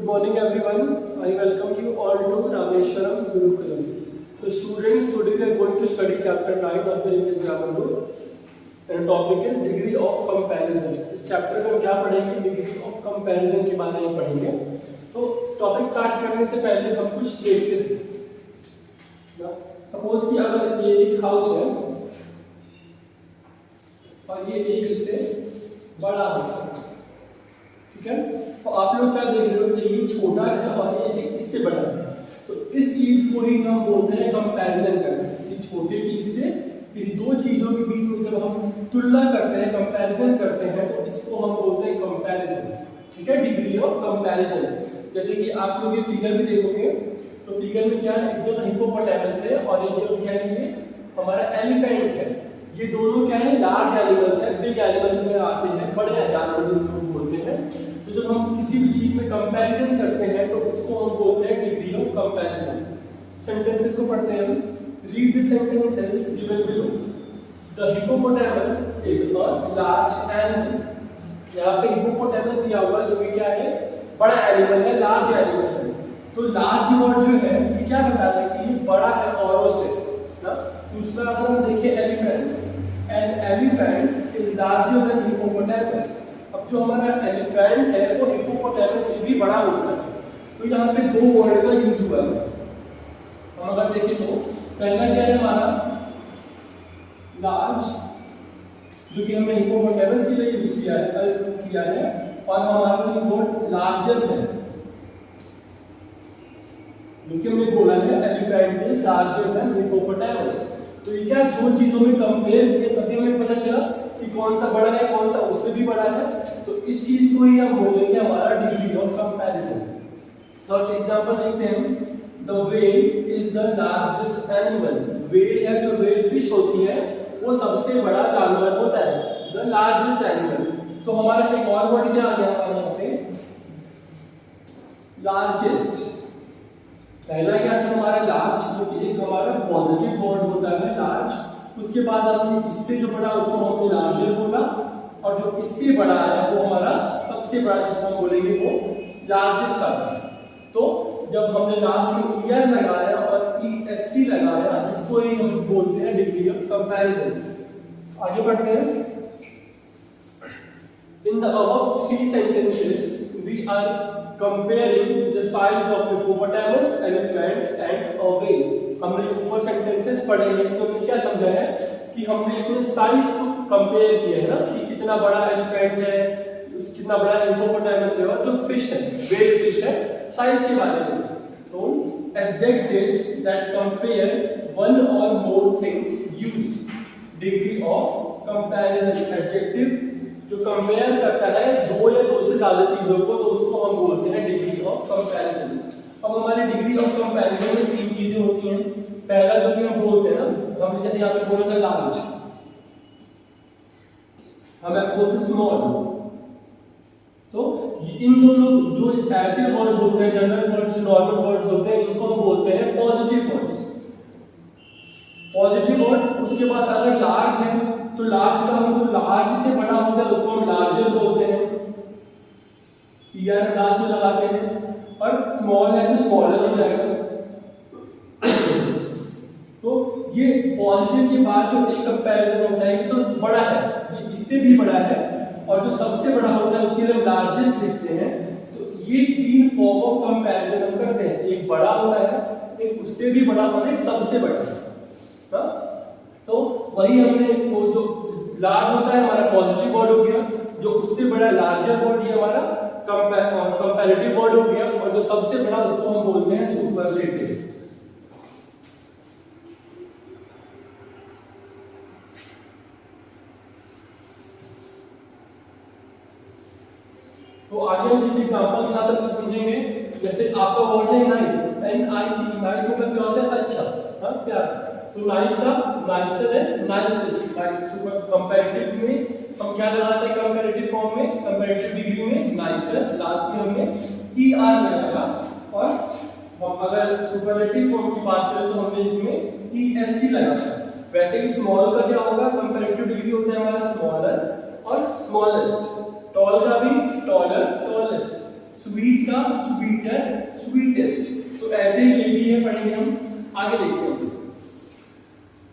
Good morning everyone. I welcome you all to Rameshwaram Gurukulam. So students, today we are going to study chapter 9 of the English grammar book. And topic is degree of comparison. इस chapter में हम क्या पढ़ेंगे? Degree of comparison के बारे में पढ़ेंगे. तो टॉपिक स्टार्ट करने से पहले हम कुछ देखते हैं. सपोज कि अगर ये एक हाउस है और ये एक इससे बड़ा हाउस है, ठीक है. तो आप लोग क्या देख रहे हो कि ये छोटा है और ये एक इससे बड़ा है. तो इस चीज को ही हम बोलते हैं कंपैरिजन करना. इस छोटे चीज से इन दो चीजों के बीच में जब हम तुलना करते हैं, कंपैरिजन करते हैं, तो इसको हम बोलते हैं कंपैरिजन. ठीक है, डिग्री ऑफ कंपैरिजन. जैसे कि आप लोग ये फिगर भी देखोगे तो फिगर में क्या है, एक हिप्पोपोटामस है और एक जो क्या है ये हमारा एलिफेंट है. ये दोनों क्या है, लार्ज एनिमल्स है, बिग एनिमल्स में आते हैं, बड़े जानवर जिनको बोलते हैं. तो जब हम किसी भी चीज में कंपैरिजन करते हैं तो उसको हम बोलते हैं डिग्री ऑफ कंपैरिजन. सेंटेंसेस को पढ़ते हैं. Read the sentences given below. The hippopotamus is a large animal. यहाँ पे हिप्पोपोटामस दिया हुआ है जो कि क्या है, बड़ा एनिमल है, लार्ज एनिमल है. तो लार्ज वर्ड जो है ये क्या बताता है कि ये बड़ा है औरों से ना. दूसरा अगर हम देखें elephant, an elephant is larger than hippopotamus. अब जो हमारा एलिफेंट है वो हिप्पोपोटामस से भी बड़ा होता है. तो यहाँ पे दो वर्ड का यूज हुआ है. हम अगर देखें तो पहला क्या है हमारा लार्ज, जो कि हमने हिप्पोपोटामस के लिए यूज किया है, और हमारा जो वर्ड लार्जर है जो कि हमने बोला है elephant is larger than hippopotamus. तो ये क्या दो चीजों में कंपेयर किए तभी हमें पता चला कि कौन सा बड़ा है, कौन सा उससे भी बड़ा है. तो इस चीज को ही हम बोलेंगे हमारा डिग्री ऑफ कंपैरिजन. तो एग्जांपल देखते हैं. The whale is the largest animal. Whale या जो व्हेल फिश होती है वो सबसे बड़ा जानवर होता है, द लार्जेस्ट एनिमल. तो हमारा एक और वर्ड क्या आ गया हमारे यहाँ पे, लार्जेस्ट. पहला क्या था हमारा लार्ज, जो कि एक हमारा पॉजिटिव वर्ड होता है लार्ज. उसके बाद हमने इससे जो बड़ा उसको हमने लार्जर बोला, और जो इससे बड़ा है वो हमारा सबसे बड़ा जिसको हम बोलेंगे वो लार्जेस्ट आता है. तो जब हमने लास्ट में ईयर लगाया और ईएसटी लगाया, इसको ही हम बोलते हैं डिग्री ऑफ कंपैरिजन. आगे बढ़ते हैं. In the above three sentences, we are comparing the size of hippopotamus, elephant and a whale. हमने ऊपर सेंटेंसेस पढ़े हैं तो हमने क्या समझा है कि हमने इसमें साइज को कंपेयर किया है ना, कि कितना बड़ा एलिफेंट है, कितना बड़ा हिप्पोपोटामस है, और जो फिश है, व्हेल फिश है, साइज के बारे में. तो adjectives that compare one or more things use degree of comparison. adjective जो कंपेयर करता है दो या दो से ज्यादा चीजों को, तो उसको हम बोलते हैं डिग्री ऑफ कंपैरिजन. अब हमारी डिग्री ऑफ कंपैरिजन में तीन चीजें होती हैं. पहला जो कि हम बोलते हैं ना, हमने जैसे यहाँ पे बोला था लार्ज, हम बोलते स्मॉल. तो इन दोनों जो ऐसे वर्ड्स होते हैं, जनरल वर्ड्स, नॉर्मल वर्ड्स होते हैं, इनको हम बोलते हैं पॉजिटिव वर्ड्स. Positive word. उसके बाद अगर लार्ज है तो लार्ज का हम जो लार्ज से बड़ा होता है उसको हम लार्जर बोलते हैं, ईयर लास्ट में लगाते हैं. और स्मॉल है तो स्मॉलर हो जाएगा. तो ये पॉजिटिव के बाद जो एक कंपैरिजन होता है, ये तो बड़ा है, ये इससे भी बड़ा है, और जो सबसे बड़ा होता है उसके लिए हम लार्जेस्ट लिखते हैं. तो ये तीन फॉर्म ऑफ कंपैरिजन हम करते हैं. एक बड़ा होता है, एक उससे भी बड़ा और एक सबसे बड़ा. तो वही हमने तो जो लार्ज होता है हमारा पॉजिटिव वर्ड हो गया, जो उससे बड़ा लार्जर वर्ड ये हमारा कंपैरेटिव वर्ड हो गया, और जो सबसे बड़ा उसको हम बोलते हैं सुपरलेटिव. तो आगे हम एक एग्जांपल के साथ समझेंगे. जैसे आपका वर्ड है नाइस, NICE. नाइस मतलब क्या होता है, अच्छा, हाँ, प्यार. तो नाइस का नाइसर है, नाइसेस्ट. सुपर कंपैरेटिव में हम क्या लगाते हैं, कंपैरेटिव फॉर्म में, कंपैरेटिव डिग्री में नाइसर, लास्ट में हमने ER लगाया. और हम अगर सुपरलेटिव फॉर्म की बात करें तो हमने इसमें EST लगाया. वैसे ही स्मॉल का क्या होगा, कंपैरेटिव डिग्री होता है हमारा स्मॉलर और स्मॉलेस्ट. टॉल का भी टॉलर, टॉलेस्ट. स्वीट का स्वीटर, स्वीटेस्ट। तो ऐसे ही ये भी है, पढ़ेंगे हम। आगे देखते हैं।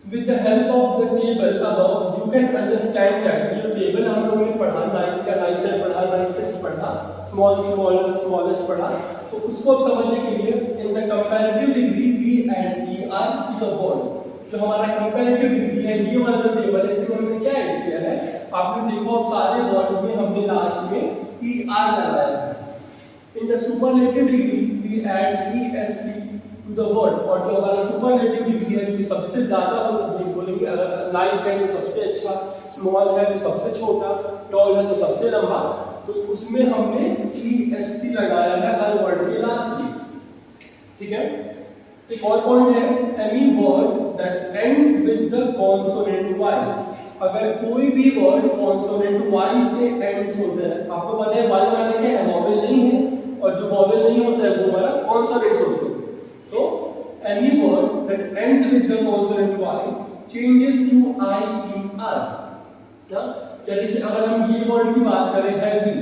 With the help of the table above, you can understand that जो टेबल हम लोगों ने पढ़ा, नाइस का नाइसर पढ़ा, नाइसेस्ट पढ़ा, स्मॉल स्मॉलर स्मॉलेस्ट पढ़ा, तो उसको अब समझने के लिए in the comparative degree we and E R to the word. जो हमारा कंपैरेटिव डिग्री है, ये वाला जो टेबल है, इसमें हमने क्या ऐड किया है, आपने देखो अब सारे वर्ड्स में हमने लास्ट में ई आर लगाया है। In the superlative degree we add E S T to the word. और जो हमारा सुपरलेटिव डिग्री है, जो सबसे ज्यादा हम बोलेंगे, अगर नाइस है तो सबसे अच्छा, स्मॉल है तो सबसे छोटा, टॉल है तो सबसे लंबा, तो उसमें हमने ई एस टी लगाया है हर वर्ड के लास्ट में। ठीक है। एक और पॉइंट है, any word that ends with the consonant Y. अगर कोई भी वर्ड कॉन्सोनेंट वाई से एंड्स होता है, आपको पता है वाई वाले क्या है, वॉवेल नहीं है, और जो वॉवेल नहीं होता है वो हमारा कॉन्सोनेंट्स होते हैं। तो any word that ends with the consonant y changes to I E R। क्या? जैसे कि अगर हम ये वर्ड की बात करें, heavy,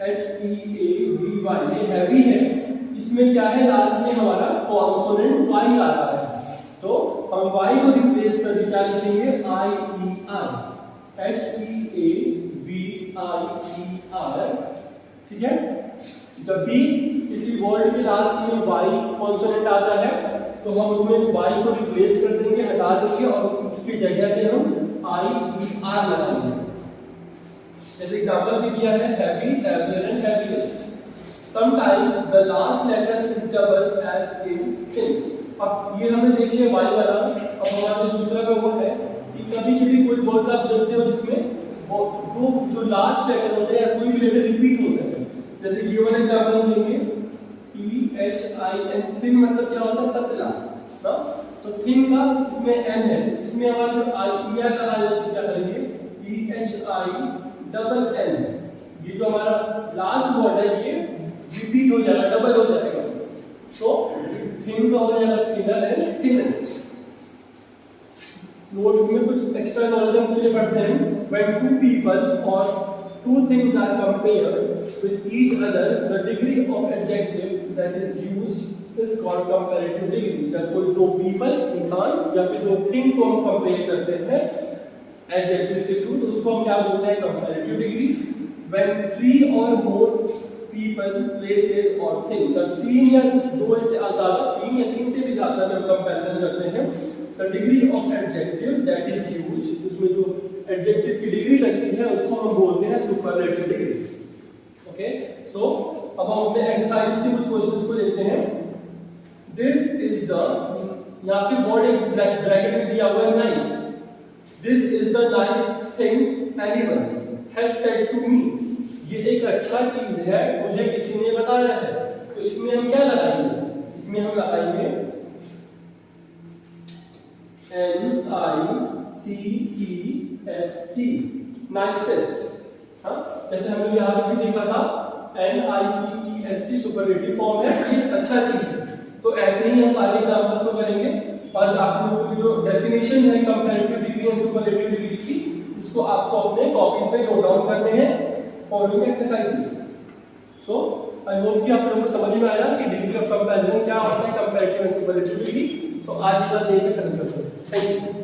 H E A V Y, ये हैवी है, इसमें क्या है, लास्ट में हमारा कॉन्सोनेंट y आ रहा है, तो हम y को रिप्लेस करके क्या लिखेंगे, I E R, H E A V I E R। ठीक है। जब भी किसी वर्ड के लास्ट में y कॉन्सोनेंट आता है, तो हम उसमें y को रिप्लेस कर देंगे, हटा देंगे, और उसकी जगह पे हम I E R लगाएंगे। जैसे एग्जांपल भी दिया है, heavy, heavier and heaviest. Sometimes the last letter is double as in thin. अब ये हमने देख लिया y वाला। अब हमारा जो दूसरा का वो है कि कभी कभी कोई वर्ड्स आप देखते हो जिसमें दो जो लास्ट लेटर होते हैं, कोई भी लेटर रिपीट होता है। जैसे ये वाला एग्जांपल लेंगे, THIN, थिन मतलब क्या होता है, पतला ना। तो थिन का इसमें n है, इसमें हमारा जो IER लगा देते क्या करेंगे, EHI ये जो हमारा लास्ट वर्ड है ये रिपीट हो जाएगा, डबल हो जाएगा, तो थिन का हो जाएगा थिनर एंड थिनेस्ट। नोट में कुछ एक्स्ट्रा नॉलेज हम के लिए पढ़ते हैं। When two people or two things are compared with each other, the degree of adjective that is used is called comparative degree। जब कोई दो people, इंसान या फिर दो thing को हम कंपेयर करते हैं adjectives के थ्रू, तो उसको हम क्या बोलते हैं, comparative degree। When three or more people, places or things, जब तीन या दो से ज़्यादा, तीन या तीन से भी ज़्यादा जब कंपैरिजन करते हैं, the degree of adjective that is used, उसमें जो एडजेक्टिव की डिग्री लगती है उसको हम बोलते हैं सुपरलेटिव डिग्री। ओके, सो अब हम अपने एक्सरसाइज के कुछ क्वेश्चंस को देखते हैं। दिस इज द, यहाँ पे वर्ड एक ब्रैकेट में दिया हुआ है, nice. This is the nice thing anyone has said to me. ये एक अच्छा चीज है, मुझे किसी ने बताया है। तो इसमें हम क्या लगाएंगे, इसमें हम लगाएंगे NICEST, नाइसेस्ट। हाँ, जैसे हमने यहाँ पे भी देखा था NICEST सुपरलेटिव फॉर्म है, ये अच्छा चीज है। तो ऐसे ही हम सारे एग्जांपल्स को करेंगे, और आप लोगों की जो डेफिनेशन है comparative degree and superlative degree की, इसको आपको अपने कॉपीज में नोट डाउन करने हैं following exercises. So I hope कि आप लोगों को समझ में आया कि डिग्री ऑफ कंपैरिजन क्या होता है, कंपैरेटिव एंड सुपरलेटिव डिग्री। सो आज का डे पे खत्म करते हैं। Thank you.